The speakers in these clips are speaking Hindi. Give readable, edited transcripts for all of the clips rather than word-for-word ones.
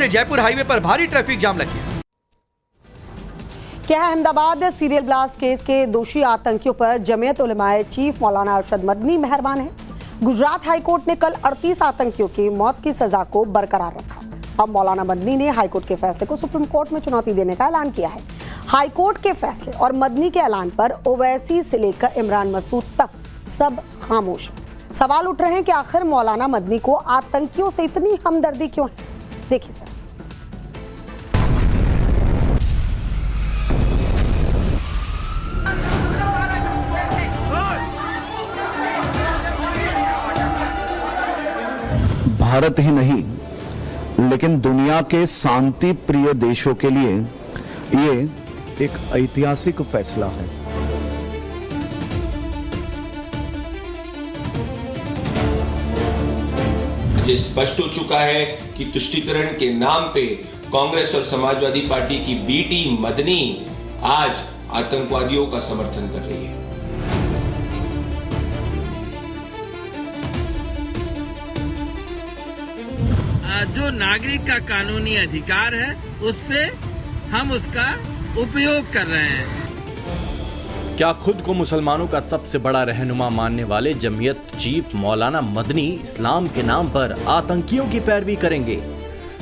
जयपुर हाईवे पर भारी ट्रैफिक जाम लग गया। क्या है अहमदाबाद सीरियल ब्लास्ट केस के दोषी आतंकियों पर जमीयत उलमाए चीफ मौलाना अरशद मदनी मेहरबान है। गुजरात हाईकोर्ट ने कल 38 आतंकियों की मौत की सजा को बरकरार रखा। अब मौलाना मदनी ने हाईकोर्ट के फैसले को सुप्रीम कोर्ट में चुनौती देने का ऐलान किया है। हाईकोर्ट के फैसले और मदनी के ऐलान पर ओवैसी से लेकर इमरान मसूद तक सब खामोश हैं। सवाल उठ रहे हैं कि आखिर मौलाना मदनी को आतंकियों से इतनी हमदर्दी क्यों है। देखिए सर। भारत ही नहीं लेकिन दुनिया के शांति प्रिय देशों के लिए ये एक ऐतिहासिक फैसला है। ये स्पष्ट हो चुका है कि तुष्टीकरण के नाम पे कांग्रेस और समाजवादी पार्टी की बी टीम मदनी आज आतंकवादियों का समर्थन कर रही है। जो नागरिक का कानूनी अधिकार है उस पे हम उसका उपयोग कर रहे हैं। क्या खुद को मुसलमानों का सबसे बड़ा रहनुमा मानने वाले जमीयत चीफ मौलाना मदनी इस्लाम के नाम पर आतंकियों की पैरवी करेंगे?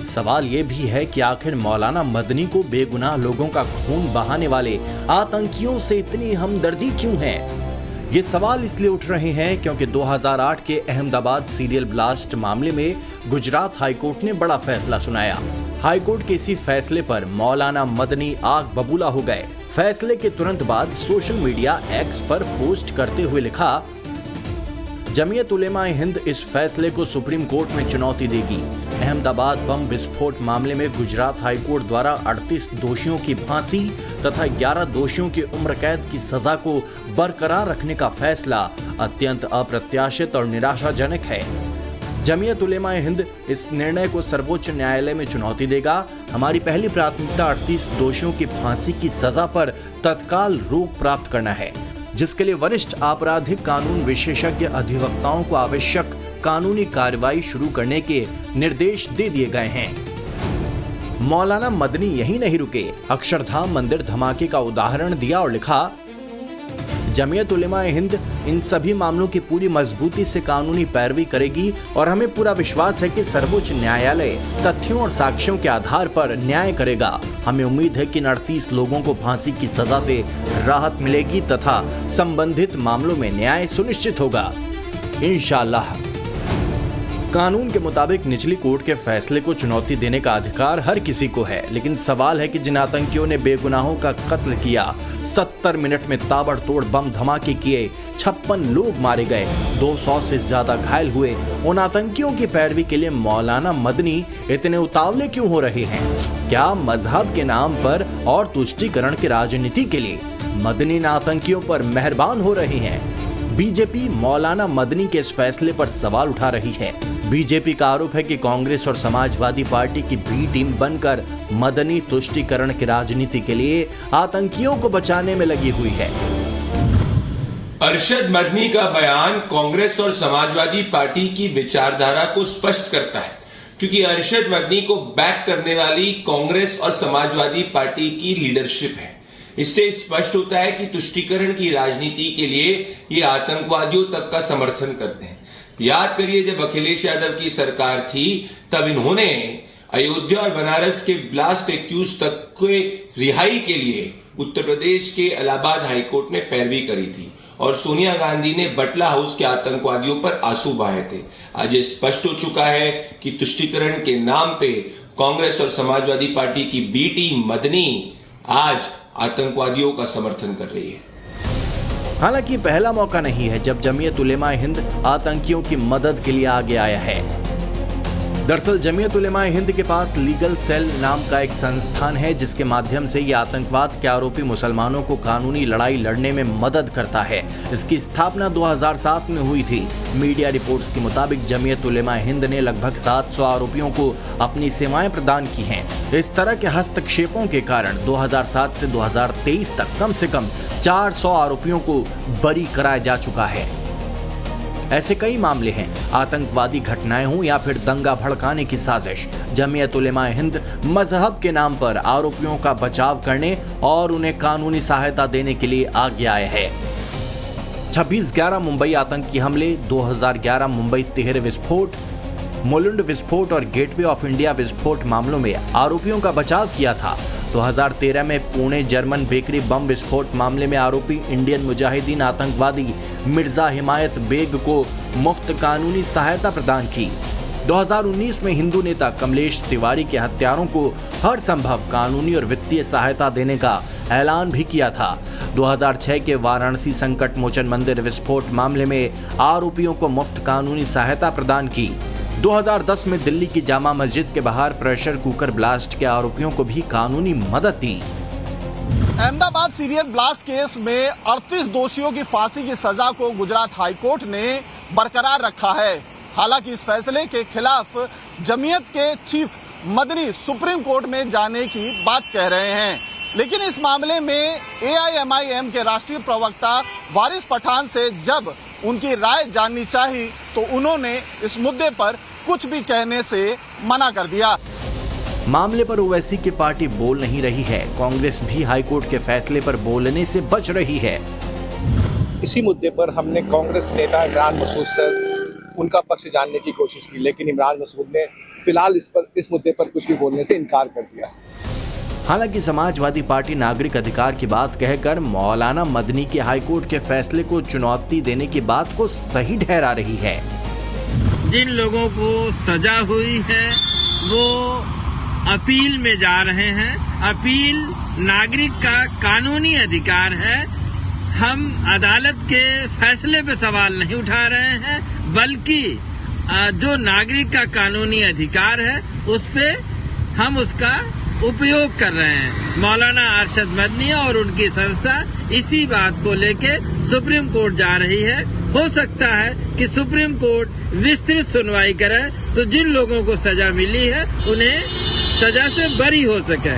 सवाल ये भी है कि आखिर मौलाना मदनी को बेगुनाह लोगों का खून बहाने वाले आतंकियों से इतनी हमदर्दी क्यों है? ये सवाल इसलिए उठ रहे हैं क्योंकि 2008 के अहमदाबाद सीरियल ब्लास्ट मामले में गुजरात हाईकोर्ट ने बड़ा फैसला सुनाया। हाईकोर्ट के इसी फैसले पर मौलाना मदनी आग बबूला हो गए। फैसले के तुरंत बाद सोशल मीडिया एक्स पर पोस्ट करते हुए लिखा, जमीयत उलेमाए हिंद इस फैसले को सुप्रीम कोर्ट में चुनौती देगी। अहमदाबाद बम विस्फोट मामले में गुजरात हाईकोर्ट द्वारा 38 दोषियों की फांसी तथा 11 दोषियों की उम्र कैद की सजा को बरकरार रखने का फैसला अत्यंत अप्रत्याशित और निराशाजनक है। जमीयत उलेमाए हिंद इस निर्णय को सर्वोच्च न्यायालय में चुनौती देगा। हमारी पहली प्राथमिकता 38 दोषियों की फांसी की सजा पर तत्काल रोक प्राप्त करना है, जिसके लिए वरिष्ठ आपराधिक कानून विशेषज्ञ अधिवक्ताओं को आवश्यक कानूनी कार्रवाई शुरू करने के निर्देश दे दिए गए हैं। मौलाना मदनी यही नहीं रुके, अक्षरधाम मंदिर धमाके का उदाहरण दिया और लिखा, जमीयत उलेमाए हिंद इन सभी मामलों की पूरी मजबूती से कानूनी पैरवी करेगी और हमें पूरा विश्वास है कि सर्वोच्च न्यायालय तथ्यों और साक्ष्यों के आधार पर न्याय करेगा। हमें उम्मीद है कि 38 लोगों को फांसी की सजा से राहत मिलेगी तथा संबंधित मामलों में न्याय सुनिश्चित होगा इंशाअल्लाह। कानून के मुताबिक निचली कोर्ट के फैसले को चुनौती देने का अधिकार हर किसी को है, लेकिन सवाल है कि जिन आतंकियों ने बेगुनाहों का कत्ल किया, 70 मिनट में ताबड़तोड़ बम धमाके किए, 56 लोग मारे गए, 200 से ज्यादा घायल हुए, उन आतंकियों की पैरवी के लिए मौलाना मदनी इतने उतावले क्यों हो रहे हैं? क्या मजहब के नाम पर और तुष्टीकरण की राजनीति के लिए मदनी इन आतंकियों पर मेहरबान हो रहे हैं? बीजेपी मौलाना मदनी के इस फैसले पर सवाल उठा रही है। बीजेपी का आरोप है कि कांग्रेस और समाजवादी पार्टी की बी टीम बनकर मदनी तुष्टीकरण की राजनीति के लिए आतंकियों को बचाने में लगी हुई है। अरशद मदनी का बयान कांग्रेस और समाजवादी पार्टी की विचारधारा को स्पष्ट करता है, क्योंकि अरशद मदनी को बैक करने वाली कांग्रेस और समाजवादी पार्टी की लीडरशिप है। इससे स्पष्ट होता है कि तुष्टीकरण की राजनीति के लिए ये आतंकवादियों तक का समर्थन करते हैं। याद करिए, जब अखिलेश यादव की सरकार थी तब इन्होंने अयोध्या और बनारस के ब्लास्ट एक्यूज तक के रिहाई के लिए उत्तर प्रदेश के इलाहाबाद हाईकोर्ट में पैरवी करी थी और सोनिया गांधी ने बटला हाउस के आतंकवादियों पर आंसू बहाए थे। आज ये स्पष्ट हो चुका है कि तुष्टीकरण के नाम पे कांग्रेस और समाजवादी पार्टी की बी टीम मदनी आज आतंकवादियों का समर्थन कर रही है। हालांकि पहला मौका नहीं है जब जमीयत उलेमाए हिंद आतंकियों की मदद के लिए आगे आया है। दरअसल जमीयत उलेमाए हिंद के पास लीगल सेल नाम का एक संस्थान है, जिसके माध्यम से ये आतंकवाद के आरोपी मुसलमानों को कानूनी लड़ाई लड़ने में मदद करता है। इसकी स्थापना 2007 में हुई थी। मीडिया रिपोर्ट्स के मुताबिक जमीयत उलेमाए हिंद ने लगभग 700 आरोपियों को अपनी सेवाएं प्रदान की हैं। इस तरह के हस्तक्षेपों के कारण 2007 से 2023 तक कम से कम 400 आरोपियों को बरी कराया जा चुका है। ऐसे कई मामले हैं, आतंकवादी घटनाएं हों या फिर दंगा भड़काने की साजिश। जमीयत उलेमा हिंद मजहब के नाम पर आरोपियों का बचाव करने और उन्हें कानूनी सहायता देने के लिए आगे आए हैं। 26/11 मुंबई आतंकी हमले, 2011 मुंबई तिहरे विस्फोट, मोलुंड विस्फोट और गेटवे ऑफ इंडिया विस्फोट मामलों में आरोपियों का बचाव किया था। 2013 में पुणे जर्मन बेकरी बम विस्फोट मामले में आरोपी इंडियन मुजाहिदीन आतंकवादी मिर्जा हिमायत बेग को मुफ्त कानूनी सहायता प्रदान की। 2019 में हिंदू नेता कमलेश तिवारी के हत्यारों को हर संभव कानूनी और वित्तीय सहायता देने का ऐलान भी किया था। 2006 के वाराणसी संकट मोचन मंदिर विस्फोट मामले में आरोपियों को मुफ्त कानूनी सहायता प्रदान की। 2010 में दिल्ली की जामा मस्जिद के बाहर प्रेशर कुकर ब्लास्ट के आरोपियों को भी कानूनी मदद दी। अहमदाबाद सीरियल ब्लास्ट केस में 38 दोषियों की फांसी की सजा को गुजरात हाईकोर्ट ने बरकरार रखा है। हालांकि इस फैसले के खिलाफ जमीयत के चीफ मदनी सुप्रीम कोर्ट में जाने की बात कह रहे हैं, लेकिन इस मामले में AIMIM के राष्ट्रीय प्रवक्ता वारिस पठान से जब उनकी राय जाननी चाहिए तो उन्होंने इस मुद्दे पर कुछ भी कहने से मना कर दिया। मामले पर ओवैसी की पार्टी बोल नहीं रही है। कांग्रेस भी हाईकोर्ट के फैसले पर बोलने से बच रही है। इसी मुद्दे पर हमने कांग्रेस नेता इमरान मसूद से उनका पक्ष जानने की कोशिश की, लेकिन इमरान मसूद ने फिलहाल इस मुद्दे पर कुछ भी बोलने से इनकार कर दिया। हालांकि समाजवादी पार्टी नागरिक अधिकार की बात कहकर मौलाना मदनी के हाईकोर्ट के फैसले को चुनौती देने की बात को सही ठहरा रही है। जिन लोगों को सजा हुई है वो अपील में जा रहे हैं। अपील नागरिक का कानूनी अधिकार है। हम अदालत के फैसले पे सवाल नहीं उठा रहे हैं, बल्कि जो नागरिक का कानूनी अधिकार है उस पे हम उसका उपयोग कर रहे हैं। मौलाना अरशद मदनी और उनकी संस्था इसी बात को लेके सुप्रीम कोर्ट जा रही है। हो सकता है कि सुप्रीम कोर्ट विस्तृत सुनवाई करे तो जिन लोगों को सजा मिली है उन्हें सजा से बरी हो सके।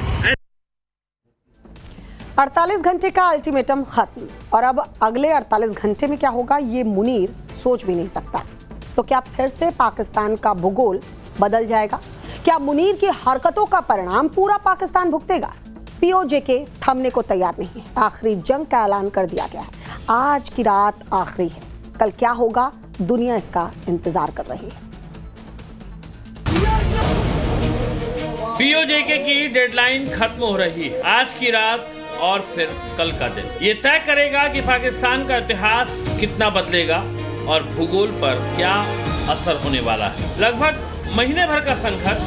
48 घंटे का अल्टीमेटम खत्म और अब अगले 48 घंटे में क्या होगा ये मुनीर सोच भी नहीं सकता। तो क्या फिर से पाकिस्तान का भूगोल बदल जाएगा? क्या मुनीर की हरकतों का परिणाम पूरा पाकिस्तान भुगतेगा? POJK थमने को तैयार नहीं है। आखिरी जंग का ऐलान कर दिया गया है। आज की रात आखिरी है। कल क्या होगा दुनिया इसका इंतजार कर रही है। POJK की डेडलाइन खत्म हो रही है। आज की रात और फिर कल का दिन ये तय करेगा कि पाकिस्तान का इतिहास कितना बदलेगा और भूगोल पर क्या असर होने वाला है। लगभग महीने भर का संघर्ष,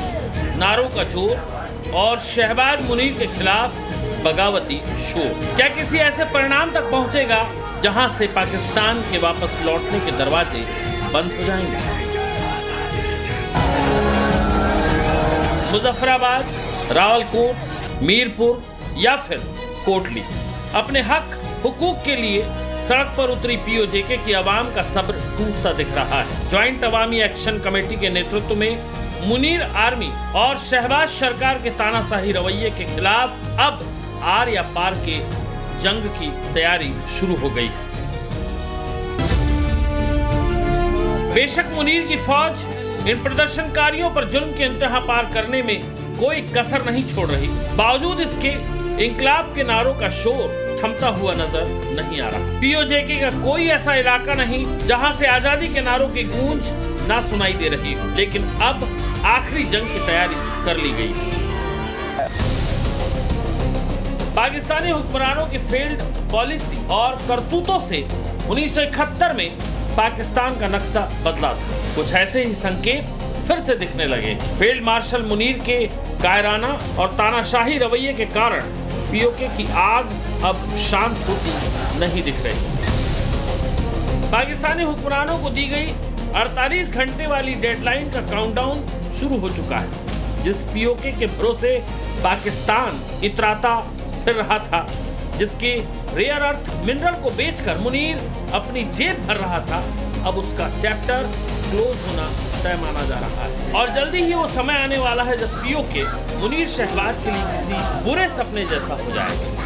नारों का जोर और शहबाज मुनीर के खिलाफ बगावती शोर क्या किसी ऐसे परिणाम तक पहुंचेगा जहां से पाकिस्तान के वापस लौटने के दरवाजे बंद हो जाएंगे? मुजफ्फराबाद, रावलकोट, मीरपुर या फिर कोटली अपने हक हुकूक के लिए सड़क पर उतरी POJK की आवाम का सब्र टूटता दिख रहा है। ज्वाइंट अवामी एक्शन कमेटी के नेतृत्व में मुनीर आर्मी और शहबाज सरकार के तानाशाही रवैये के खिलाफ अब आर या पार के जंग की तैयारी शुरू हो गई है। बेशक मुनीर की फौज इन प्रदर्शनकारियों पर जुल्म के इंतहा पार करने में कोई कसर नहीं छोड़ रही। बावजूद इसके इंकलाब के नारों का शोर थमता हुआ नजर नहीं आ रहा। POJK का कोई ऐसा इलाका नहीं जहां से आजादी के नारों की गूंज ना सुनाई दे रही हो, लेकिन अब आखिरी जंग की तैयारी कर ली गई है। पाकिस्तानी हुक्मरानों की फेल्ड पॉलिसी और करतूतों से 1971 में पाकिस्तान का नक्शा बदला था। कुछ ऐसे ही संकेत फिर से दिखने लगे। फील्ड मार्शल मुनीर के कायराना और तानाशाही रवैये के कारण POK की आग अब शांत होती नहीं दिख रही। पाकिस्तानी हुक्मरानों को दी गई 48 घंटे वाली डेडलाइन का काउंटडाउन शुरू हो चुका है। जिस POK के भरोसे पाकिस्तान इतराता फिर रहा था, जिसके रेयर अर्थ मिनरल को बेचकर मुनीर अपनी जेब भर रहा था, अब उसका चैप्टर क्लोज होना तय माना जा रहा है। और जल्दी ही वो समय आने वाला है जब POK मुनीर शहबाज के लिए किसी बुरे सपने जैसा हो जाएगा।